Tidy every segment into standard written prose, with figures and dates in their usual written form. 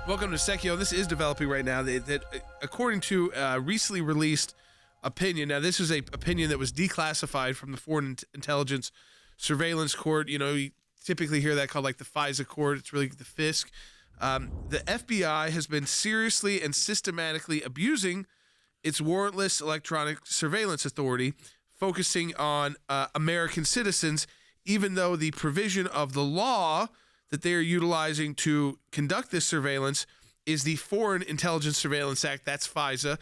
Welcome to Sekulow. This is developing right now. That according to recently released opinion, now this is a opinion that was declassified from the Foreign Intelligence Surveillance Court. You know, you typically hear that called like the FISA Court. It's really the FISC. The FBI has been seriously and systematically abusing its warrantless electronic surveillance authority, focusing on American citizens, even though the provision of the law that they are utilizing to conduct this surveillance is the Foreign Intelligence Surveillance Act. That's FISA.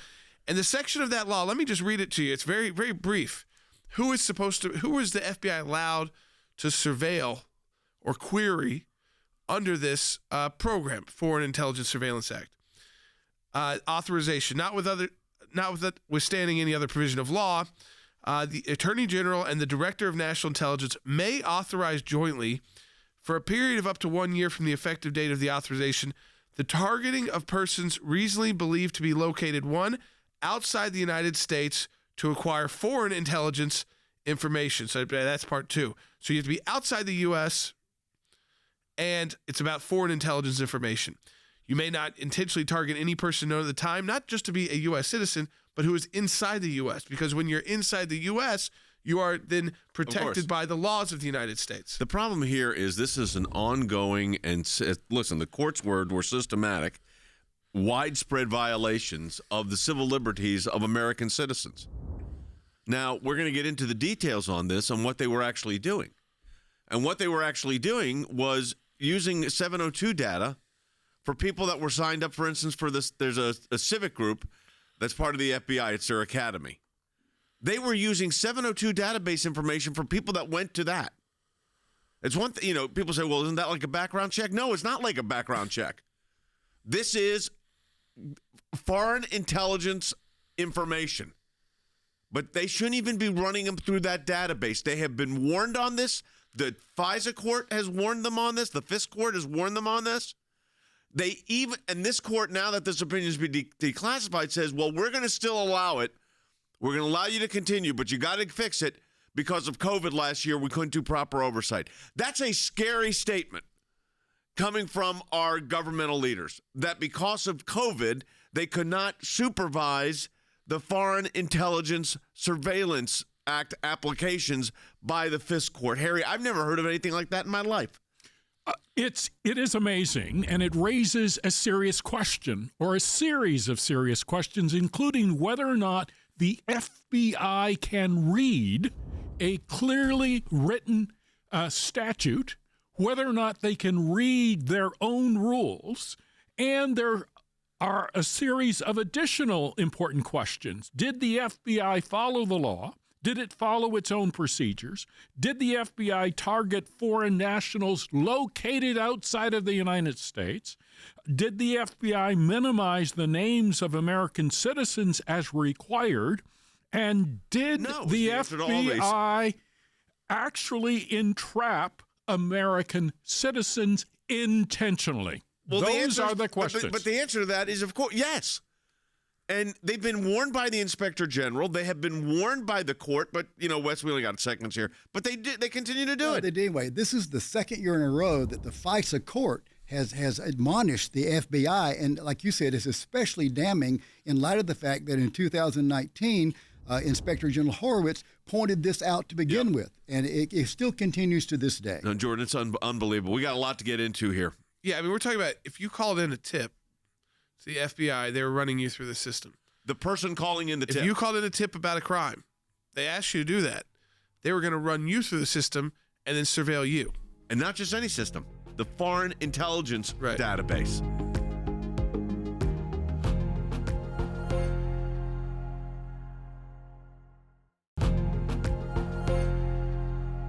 And the section of that law, let me just read it to you. It's very, very brief. Who is the FBI allowed to surveil or query under this program, Foreign Intelligence Surveillance Act? Authorization, notwithstanding any other provision of law, the Attorney General and the Director of National Intelligence may authorize jointly, for a period of up to 1 year from the effective date of the authorization, the targeting of persons reasonably believed to be located, one, outside the United States to acquire foreign intelligence information. So that's part two. So you have to be outside the U.S., and it's about foreign intelligence information. You may not intentionally target any person known at the time, not just to be a U.S. citizen, but who is inside the U.S., because when you're inside the U.S., you are then protected by the laws of the United States. The problem here is this is an ongoing and, listen, the court's word were systematic, widespread violations of the civil liberties of American citizens. Now, we're going to get into the details on this, on what they were actually doing. And what they were actually doing was using 702 data for people that were signed up, for instance, for this. There's a civic group that's part of the FBI. It's their academy. They were using 702 database information for people that went to that. It's one thing, people say, well, isn't that like a background check? No, it's not like a background check. This is foreign intelligence information. But they shouldn't even be running them through that database. They have been warned on this. The FISA court has warned them on this. The FISC court has warned them on this. And this court, now that this opinion has been declassified, says, well, we're going to still allow it. We're going to allow you to continue, but you got to fix it because of COVID last year. We couldn't do proper oversight. That's a scary statement coming from our governmental leaders, that because of COVID, they could not supervise the Foreign Intelligence Surveillance Act applications by the FISC court. Harry, I've never heard of anything like that in my life. It is amazing, and it raises a serious question, or a series of serious questions, including whether or not the FBI can read a clearly written statute, whether or not they can read their own rules, and there are a series of additional important questions. Did the FBI follow the law? Did it follow its own procedures? Did the FBI target foreign nationals located outside of the United States? Did the FBI minimize the names of American citizens as required? And did the FBI actually entrap American citizens intentionally? Well, those are the questions. But the answer to that is, of course, yes. And they've been warned by the Inspector General. They have been warned by the court. But, Wes, we only got seconds here. But they continue to do it. They did anyway. This is the second year in a row that the FISA Court has admonished the FBI. And like you said, it's especially damning in light of the fact that in 2019, Inspector General Horowitz pointed this out to begin with. And it still continues to this day. No, Jordan, it's unbelievable. We got a lot to get into here. Yeah, we're talking about if you called in a tip to the FBI, they were running you through the system. The person calling in the tip. If you called in a tip about a crime, they asked you to do that. They were going to run you through the system and then surveil you. And not just any system, the Foreign Intelligence database.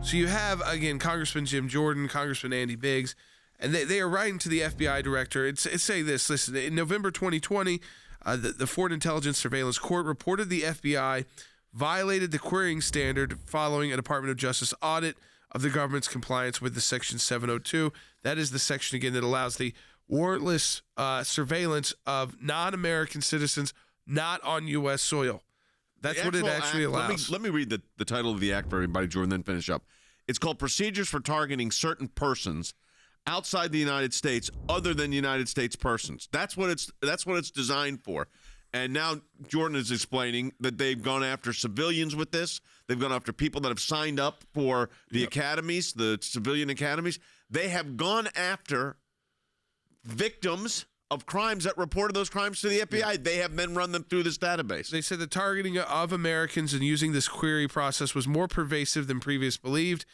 So you have, again, Congressman Jim Jordan, Congressman Andy Biggs, and they are writing to the FBI director. It's saying this, listen, in November 2020, the Foreign Intelligence Surveillance Court reported the FBI violated the querying standard following a Department of Justice audit of the government's compliance with the Section 702. That is the section, again, that allows the warrantless surveillance of non-American citizens not on U.S. soil. That's what it actually allows. Let me read the title of the act for everybody, Jordan, then finish up. It's called Procedures for Targeting Certain Persons outside the United States other than United States persons. That's what it's designed for. And now Jordan is explaining that they've gone after civilians with this. They've gone after people that have signed up for the academies, the civilian academies. They have gone after victims of crimes that reported those crimes to the FBI. Yeah. They have then run them through this database. They said the targeting of Americans and using this query process was more pervasive than previous believed,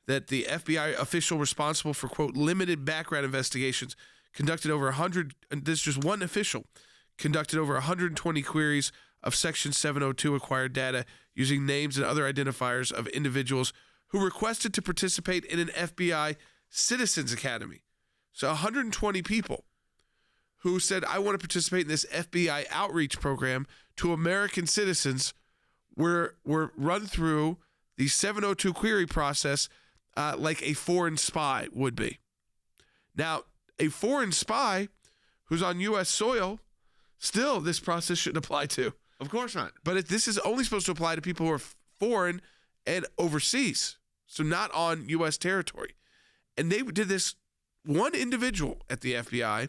that the FBI official responsible for, quote, limited background investigations conducted over 100, and this is just one official, conducted over 120 queries of Section 702 acquired data using names and other identifiers of individuals who requested to participate in an FBI Citizens Academy. So 120 people who said, I want to participate in this FBI outreach program to American citizens were run through the 702 query process like a foreign spy would be. Now, a foreign spy who's on U.S. soil, still this process shouldn't apply to. Of course not. But this is only supposed to apply to people who are foreign and overseas, so not on U.S. territory. And they did this, one individual at the FBI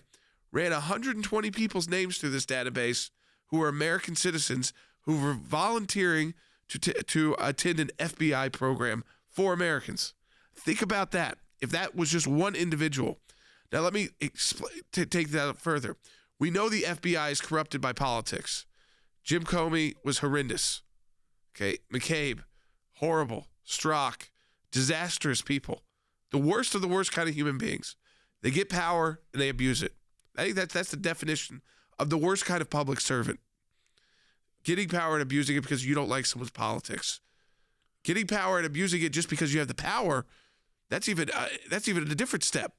ran 120 people's names through this database who were American citizens who were volunteering to attend an FBI program for Americans. Think about that. If that was just one individual. Now, let me take that up further. We know the FBI is corrupted by politics. Jim Comey was horrendous. Okay, McCabe, horrible. Strzok, disastrous people. The worst of the worst kind of human beings. They get power and they abuse it. I think that's the definition of the worst kind of public servant. Getting power and abusing it because you don't like someone's politics. Getting power and abusing it just because you have the power, that's even a different step.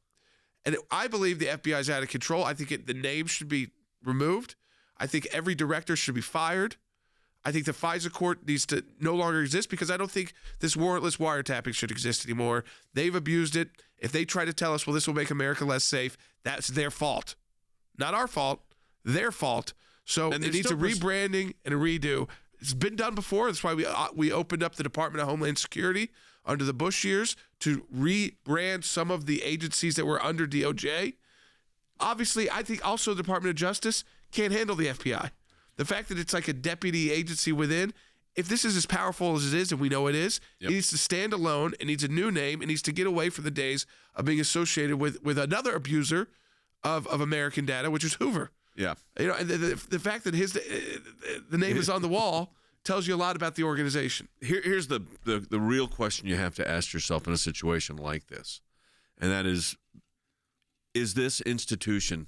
And I believe the FBI is out of control. I think the name should be removed. I think every director should be fired. I think the FISA Court needs to no longer exist because I don't think this warrantless wiretapping should exist anymore. They've abused it. If they try to tell us, well, this will make America less safe, that's their fault. Not our fault, their fault. So it needs a rebranding and a redo. It's been done before. That's why we opened up the Department of Homeland Security under the Bush years to rebrand some of the agencies that were under DOJ. Obviously, I think also the Department of Justice can't handle the FBI. The fact that it's like a deputy agency within, if this is as powerful as it is, and we know it is, It needs to stand alone. It needs a new name. It needs to get away from the days of being associated with another abuser of American data, which is Hoover. Yeah. You know, and the fact that the name is on the wall tells you a lot about the organization. Here's the real question you have to ask yourself in a situation like this, and that is this institution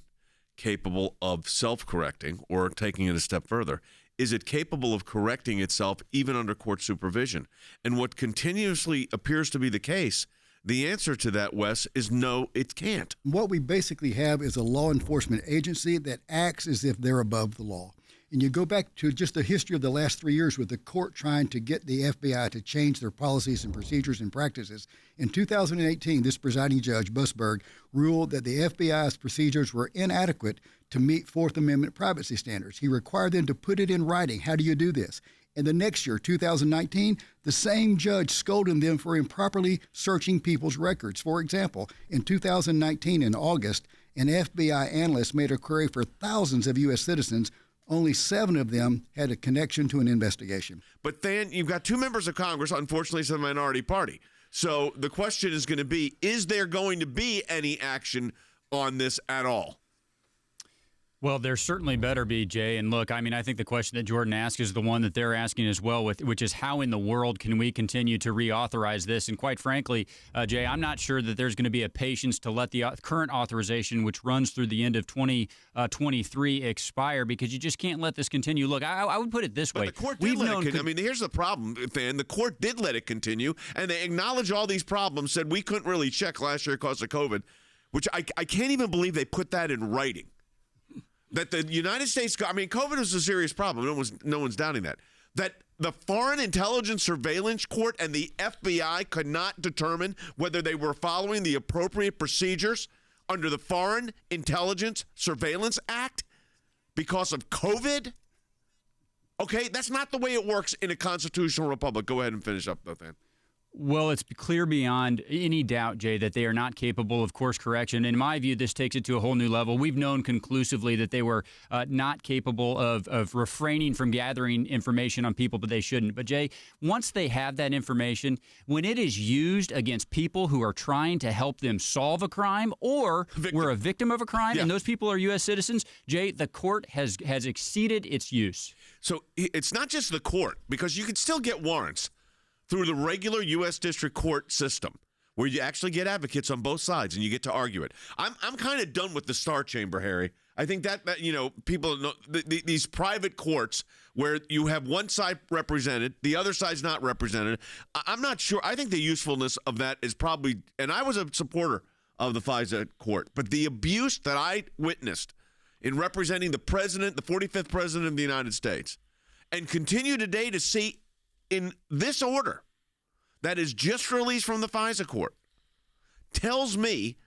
capable of self-correcting or taking it a step further? Is it capable of correcting itself even under court supervision? And what continuously appears to be the case, the answer to that, Wes, is no, it can't. What we basically have is a law enforcement agency that acts as if they're above the law. And you go back to just the history of the last 3 years with the court trying to get the FBI to change their policies and procedures and practices. In 2018, this presiding judge, Busberg, ruled that the FBI's procedures were inadequate to meet Fourth Amendment privacy standards. He required them to put it in writing. How do you do this? And the next year, 2019, the same judge scolded them for improperly searching people's records. For example, in 2019, in August, an FBI analyst made a query for thousands of U.S. citizens. Only 7 of them had a connection to an investigation. But then you've got 2 members of Congress, unfortunately, it's the minority party. So the question is going to be, is there going to be any action on this at all? Well, there certainly better be, Jay. And look, I mean, I think the question that Jordan asked is the one that they're asking as well, which is how in the world can we continue to reauthorize this? And quite frankly, Jay, I'm not sure that there's going to be a patience to let the current authorization, which runs through the end of 2023, expire, because you just can't let this continue. Look, I would put it this way. But the court did let it continue. I mean, here's the problem, Fan. The court did let it continue, and they acknowledged all these problems, said we couldn't really check last year because of COVID, which I can't even believe they put that in writing. That the United States, I mean, COVID is a serious problem. No one's doubting that. That the Foreign Intelligence Surveillance Court and the FBI could not determine whether they were following the appropriate procedures under the Foreign Intelligence Surveillance Act because of COVID? Okay, that's not the way it works in a constitutional republic. Go ahead and finish up, though, Fan. Well, it's clear beyond any doubt, Jay, that they are not capable of course correction. In my view, this takes it to a whole new level. We've known conclusively that they were not capable of refraining from gathering information on people, but they shouldn't. But, Jay, once they have that information, when it is used against people who are trying to help them solve a crime or were a victim of a crime, and those people are U.S. citizens, Jay, the court has exceeded its use. So it's not just the court, because you can still get warrants through the regular U.S. District Court system, where you actually get advocates on both sides and you get to argue it. I'm kind of done with the Star Chamber, Harry. I think that people know these private courts where you have one side represented, the other side's not represented. I'm not sure. I think the usefulness of that is probably, and I was a supporter of the FISA Court, but the abuse that I witnessed in representing the president, the 45th president of the United States, and continue today to see in this order that is just released from the FISA Court, tells me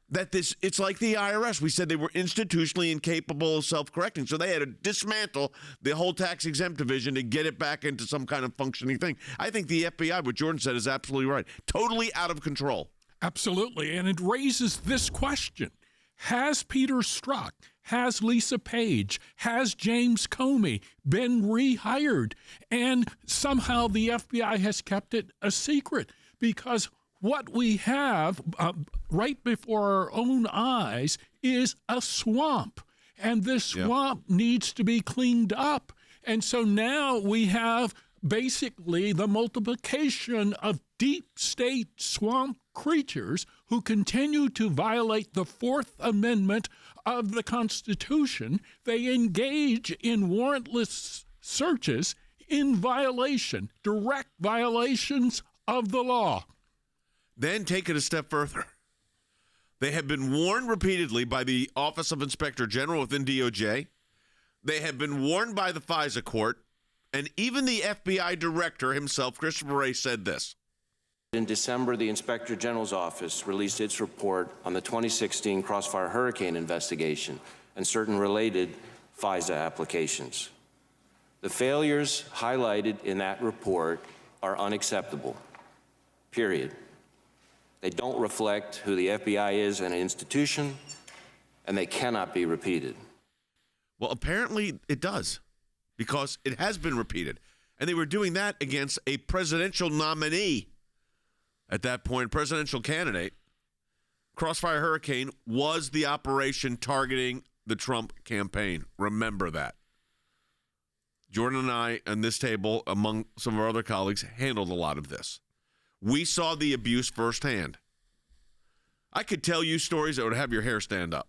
that it's like the IRS. We said they were institutionally incapable of self-correcting, so they had to dismantle the whole tax-exempt division to get it back into some kind of functioning thing. I think the FBI, what Jordan said, is absolutely right. Totally out of control. Absolutely, and it raises this question. Has Peter Strzok, has Lisa Page, has James Comey been rehired? And somehow the FBI has kept it a secret, because what we have right before our own eyes is a swamp, and this swamp needs to be cleaned up. And so now we have basically the multiplication of deep state swamp creatures who continue to violate the Fourth Amendment of the Constitution. They engage in warrantless searches in violation, direct violations of the law. Then take it a step further. They have been warned repeatedly by the Office of Inspector General within DOJ. They have been warned by the FISA Court. And even the FBI Director himself, Christopher Wray, said this. In December, the Inspector General's office released its report on the 2016 Crossfire Hurricane investigation and certain related FISA applications. The failures highlighted in that report are unacceptable, period. They don't reflect who the FBI is as an institution, and they cannot be repeated. Well, apparently it does, because it has been repeated. And they were doing that against a presidential nominee at that point, presidential candidate. Crossfire Hurricane was the operation targeting the Trump campaign. Remember that. Jordan and I, on this table, among some of our other colleagues, handled a lot of this. We saw the abuse firsthand. I could tell you stories that would have your hair stand up,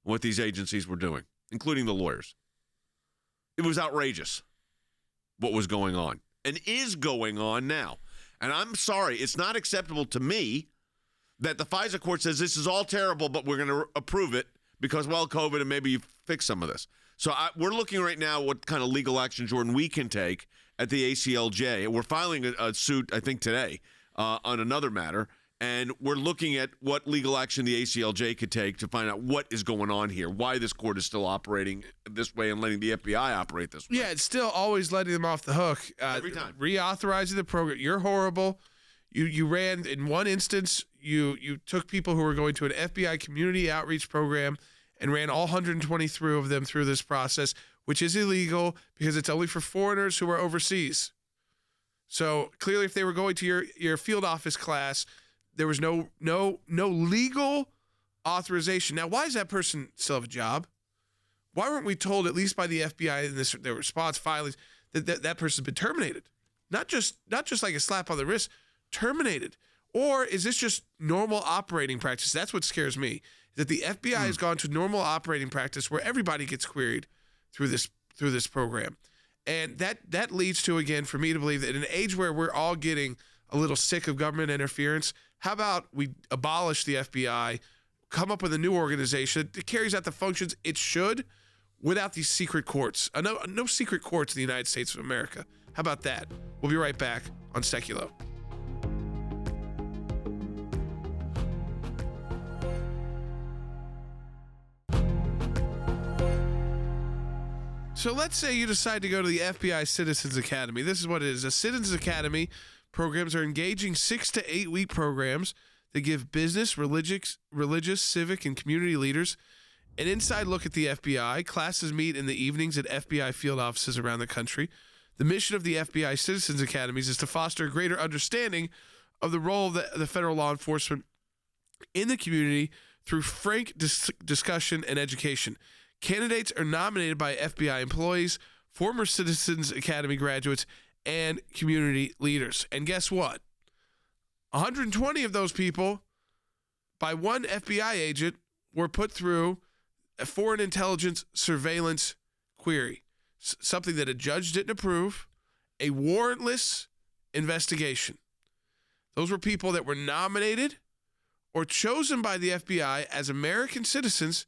what these agencies were doing, including the lawyers. It was outrageous what was going on and is going on now. And I'm sorry, it's not acceptable to me that the FISA court says this is all terrible, but we're going to approve it because, well, COVID, and maybe you fix some of this. So we're looking right now what kind of legal action, Jordan, we can take at the ACLJ. We're filing a suit, I think, today on another matter. And we're looking at what legal action the ACLJ could take to find out what is going on here, why this court is still operating this way and letting the FBI operate this way. Yeah, it's still always letting them off the hook. Every time. Reauthorizing the program. You're horrible. You ran, in one instance, you took people who were going to an FBI community outreach program and ran all 123 of them through this process, which is illegal because it's only for foreigners who are overseas. So clearly, if they were going to your field office class, there was no legal authorization. Now, why does that person still have a job? Why weren't we told, at least by the FBI in their response filings, that person's been terminated? Not just like a slap on the wrist, terminated. Or is this just normal operating practice? That's what scares me, that the FBI has gone to normal operating practice where everybody gets queried through this program. And that leads to, again, for me to believe that in an age where we're all getting a little sick of government interference, how about we abolish the FBI, come up with a new organization that carries out the functions it should without these secret courts. No secret courts in the United States of America. How about that? We'll be right back on Sekulow. So let's say you decide to go to the FBI Citizens Academy. This is what it is, a Citizens Academy programs are engaging 6 to 8 week programs that give business, religious, civic, and community leaders an inside look at the FBI. Classes meet in the evenings at FBI field offices around the country. The mission of the FBI Citizens Academies is to foster a greater understanding of the role of the federal law enforcement in the community through frank discussion and education. Candidates are nominated by FBI employees, former Citizens Academy graduates, and community leaders. And guess what? 120 of those people, by one FBI agent, were put through a foreign intelligence surveillance query, something that a judge didn't approve, a warrantless investigation. Those were people that were nominated or chosen by the FBI as American citizens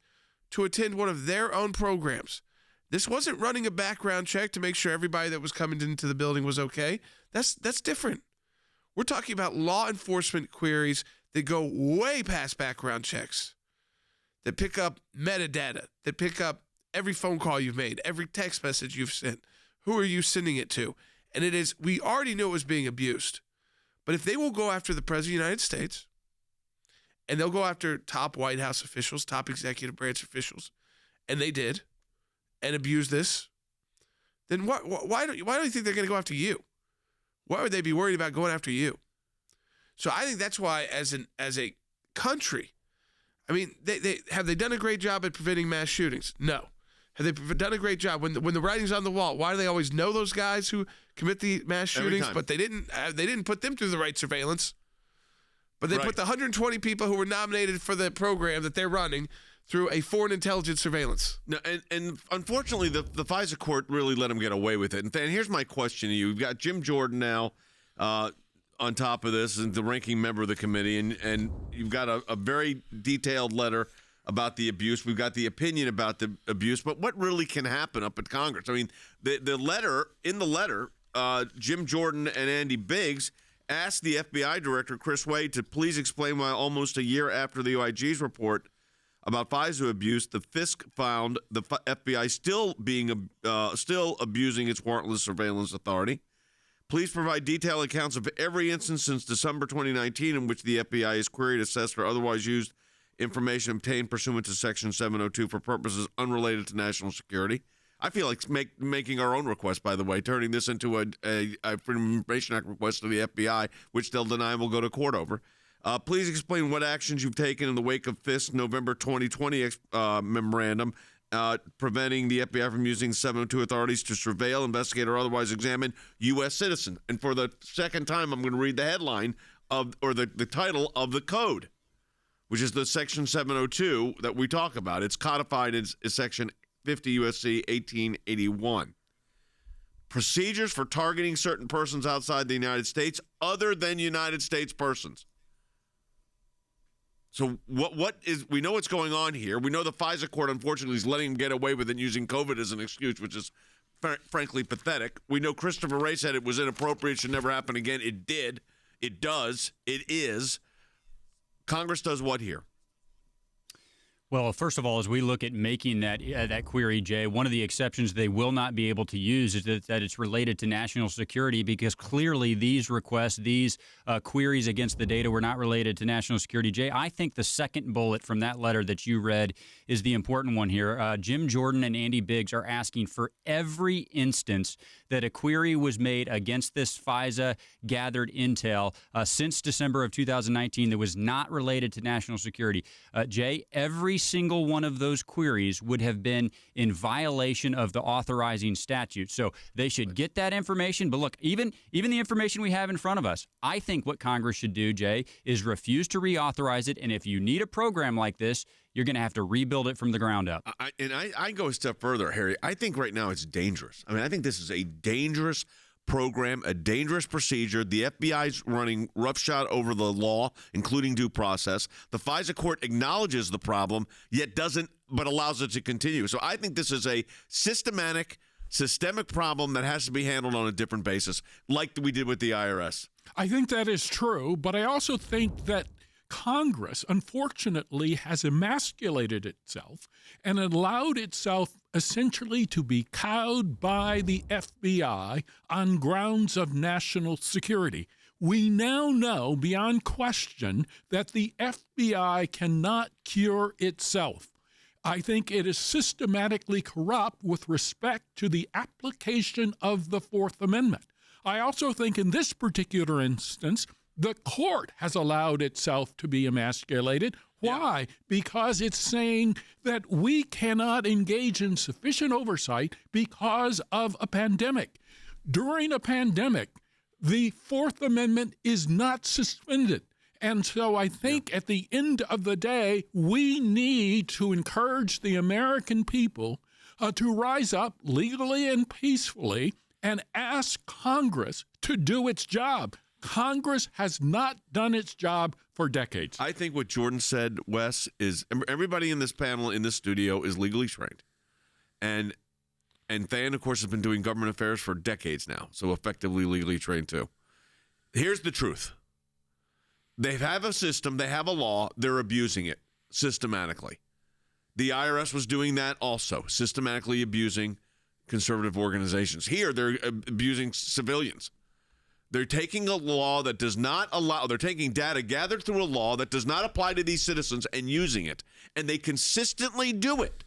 to attend one of their own programs. This wasn't running a background check to make sure everybody that was coming into the building was okay. That's different. We're talking about law enforcement queries that go way past background checks, that pick up metadata, that pick up every phone call you've made, every text message you've sent. Who are you sending it to? And we already knew it was being abused. But if they will go after the President of the United States, and they'll go after top White House officials, top executive branch officials, and they did, and abuse this, then why do you think they're going to go after you? Why would they be worried about going after you? So I think that's why, as a country, I mean, have they done a great job at preventing mass shootings? No. Have they done a great job when the writing's on the wall? Why do they always know those guys who commit the mass shootings? But they didn't put them through the right surveillance. But they put the 120 people who were nominated for the program that they're running through a foreign intelligence surveillance. No, and unfortunately, the FISA court really let them get away with it. And here's my question to you. We've got Jim Jordan now on top of this, and the ranking member of the committee, and you've got a very detailed letter about the abuse. We've got the opinion about the abuse, but what really can happen up at Congress? I mean, the letter, Jim Jordan and Andy Biggs asked the FBI Director Chris Wray to please explain why almost a year after the OIG's report about FISA abuse, the FISC found the FBI still abusing its warrantless surveillance authority. Please provide detailed accounts of every instance since December 2019 in which the FBI has queried, assessed, or otherwise used information obtained pursuant to Section 702 for purposes unrelated to national security. I feel like making our own request, by the way, turning this into a Freedom of Information Act request to the FBI, which they'll deny and will go to court over. Please explain what actions you've taken in the wake of FISC November 2020 memorandum preventing the FBI from using 702 authorities to surveil, investigate, or otherwise examine U.S. citizens. And for the second time, I'm going to read the headline the title of the code, which is the Section 702 that we talk about. It's codified as Section 50 U.S.C. 1881. Procedures for targeting certain persons outside the United States other than United States persons. So we know what's going on here. We know the FISA court, unfortunately, is letting them get away with it using COVID as an excuse, which is frankly pathetic. We know Christopher Wray said it was inappropriate, should never happen again. It did. It does. It is. Congress does what here? Well, first of all, as we look at making that query, Jay, one of the exceptions they will not be able to use is that it's related to national security, because clearly these requests, these queries against the data were not related to national security. Jay, I think the second bullet from that letter that you read is the important one here. Jim Jordan and Andy Biggs are asking for every instance that a query was made against this FISA gathered intel since December of 2019 that was not related to national security. Jay, every single one of those queries would have been in violation of the authorizing statute. So they should get that information. But look, even the information we have in front of us, I think what Congress should do, Jay, is refuse to reauthorize it. And if you need a program like this, you're going to have to rebuild it from the ground up. I go a step further, Harry. I think right now it's dangerous. I mean, I think this is a dangerous program, a dangerous procedure. The FBI's running roughshod over the law, including due process. The FISA court acknowledges the problem, yet doesn't, but allows it to continue. So I think this is a systemic problem that has to be handled on a different basis, like we did with the IRS. I think that is true, but I also think that Congress, unfortunately, has emasculated itself and allowed itself essentially to be cowed by the FBI on grounds of national security. We now know beyond question that the FBI cannot cure itself. I think it is systematically corrupt with respect to the application of the Fourth Amendment. I also think in this particular instance, the court has allowed itself to be emasculated. Why? Because it's saying that we cannot engage in sufficient oversight because of a pandemic. During a pandemic, the Fourth Amendment is not suspended. And so I think at the end of the day, we need to encourage the American people to rise up legally and peacefully and ask Congress to do its job. Congress has not done its job for decades. I think what Jordan said, Wes, is everybody in this panel, in this studio, is legally trained. And Than, of course, has been doing government affairs for decades now, so effectively legally trained too. Here's the truth. They have a system, they have a law, they're abusing it systematically. The IRS was doing that also, systematically abusing conservative organizations. Here, they're abusing civilians. They're taking a law that does not allow, they're taking data gathered through a law that does not apply to these citizens and using it. And they consistently do it,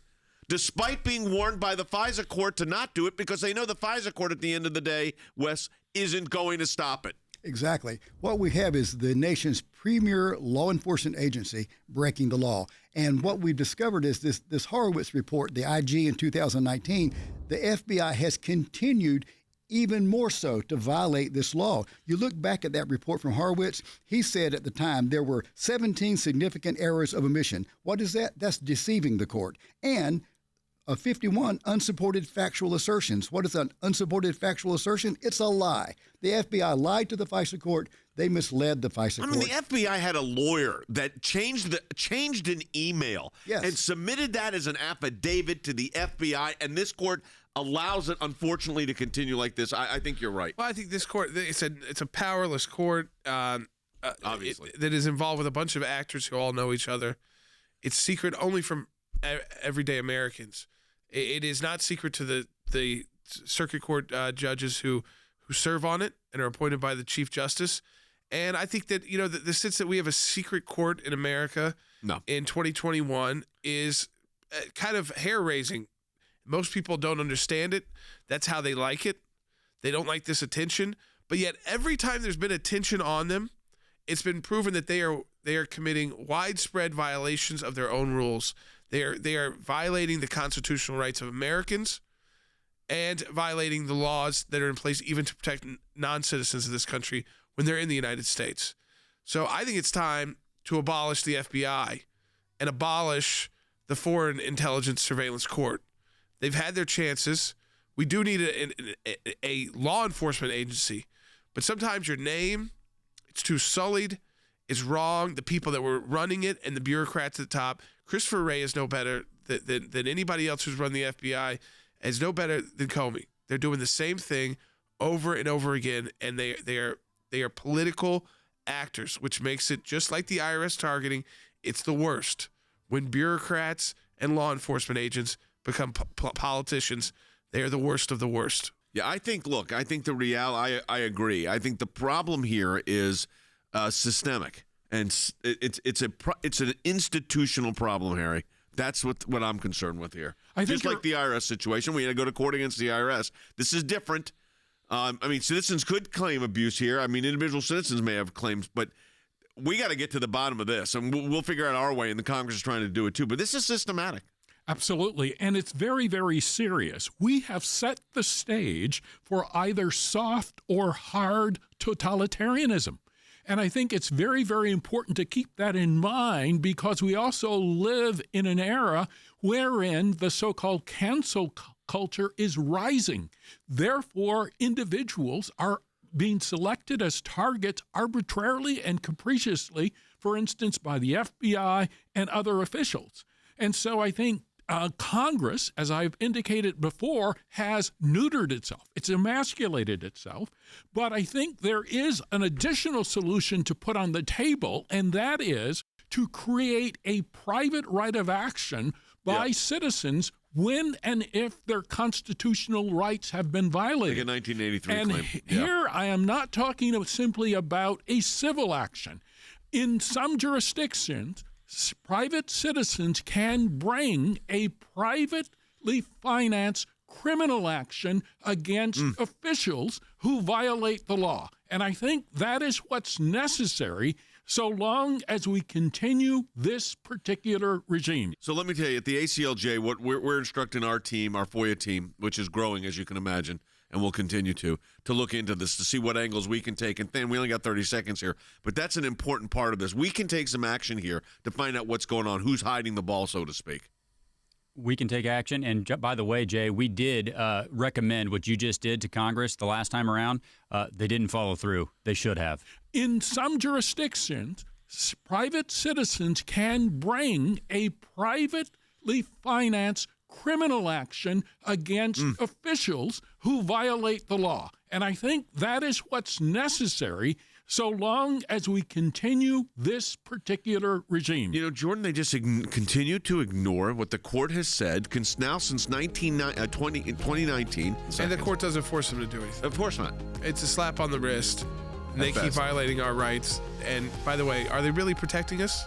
despite being warned by the FISA Court to not do it, because they know the FISA Court at the end of the day, Wes, isn't going to stop it. Exactly. What we have is the nation's premier law enforcement agency breaking the law. And what we've discovered is this Horowitz report, the IG in 2019, the FBI has continued even more so to violate this law. You look back at that report from Horowitz, he said at the time there were 17 significant errors of omission. What is that? That's deceiving the court. And 51 unsupported factual assertions. What is an unsupported factual assertion? It's a lie. The FBI lied to the FISA Court. They misled the FISA Court. I mean, the FBI had a lawyer that changed an email and submitted that as an affidavit to the FBI, and this court allows it, unfortunately, to continue like this. I think you're right. Well, I think this court, it's a powerless court, obviously, that is involved with a bunch of actors who all know each other. It's secret only from everyday Americans. It is not secret to the circuit court judges who serve on it and are appointed by the Chief Justice. And I think that, the sense that we have a secret court in America in 2021 is kind of hair-raising. Most people don't understand it. That's how they like it. They don't like this attention. But yet every time there's been attention on them, it's been proven that they are committing widespread violations of their own rules. They are violating the constitutional rights of Americans and violating the laws that are in place even to protect non-citizens of this country when they're in the United States. So I think it's time to abolish the FBI and abolish the Foreign Intelligence Surveillance Court. They've had their chances. We do need a law enforcement agency, but sometimes your name, it's too sullied, it's wrong. The people that were running it and the bureaucrats at the top, Christopher Wray is no better than anybody else who's run the FBI, is no better than Comey. They're doing the same thing over and over again, and they are political actors, which makes it just like the IRS targeting. It's the worst when bureaucrats and law enforcement agents become politicians. They are the worst of the worst. Yeah, I think the reality, I agree. I think the problem here is systemic, and it's an institutional problem, Harry. That's what I'm concerned with here. Just like the IRS situation, we had to go to court against the IRS. This is different. Citizens could claim abuse here. Individual citizens may have claims, but we got to get to the bottom of this, and we'll figure out our way, and the Congress is trying to do it too. But this is systematic. Absolutely, and it's very, very serious. We have set the stage for either soft or hard totalitarianism. And I think it's very, very important to keep that in mind, because we also live in an era wherein the so-called cancel culture is rising. Therefore, individuals are being selected as targets arbitrarily and capriciously, for instance, by the FBI and other officials. And so I think Congress, as I've indicated before, has neutered itself. It's emasculated itself. But I think there is an additional solution to put on the table, and that is to create a private right of action by citizens when and if their constitutional rights have been violated. Like a 1983 and claim. Here I am not talking simply about a civil action. In some jurisdictions, private citizens can bring a privately financed criminal action against officials who violate the law. And I think that is what's necessary so long as we continue this particular regime. So let me tell you, at the ACLJ, what we're instructing our team, our FOIA team, which is growing, as you can imagine, and will continue to look into this, to see what angles we can take. And then we only got 30 seconds here, but that's an important part of this. We can take some action here to find out what's going on, who's hiding the ball, so to speak. We can take action. And by the way, Jay, we did recommend what you just did to Congress the last time around. They didn't follow through. They should have. In some jurisdictions, private citizens can bring a privately financed criminal action against officials who violate the law. And I think that is what's necessary so long as we continue this particular regime. You know, Jordan, they just continue to ignore what the court has said now since 2019. And the court doesn't force them to do anything. Of course not. It's a slap on the wrist. And they At keep best. violating our rights. And by the way, are they really protecting us?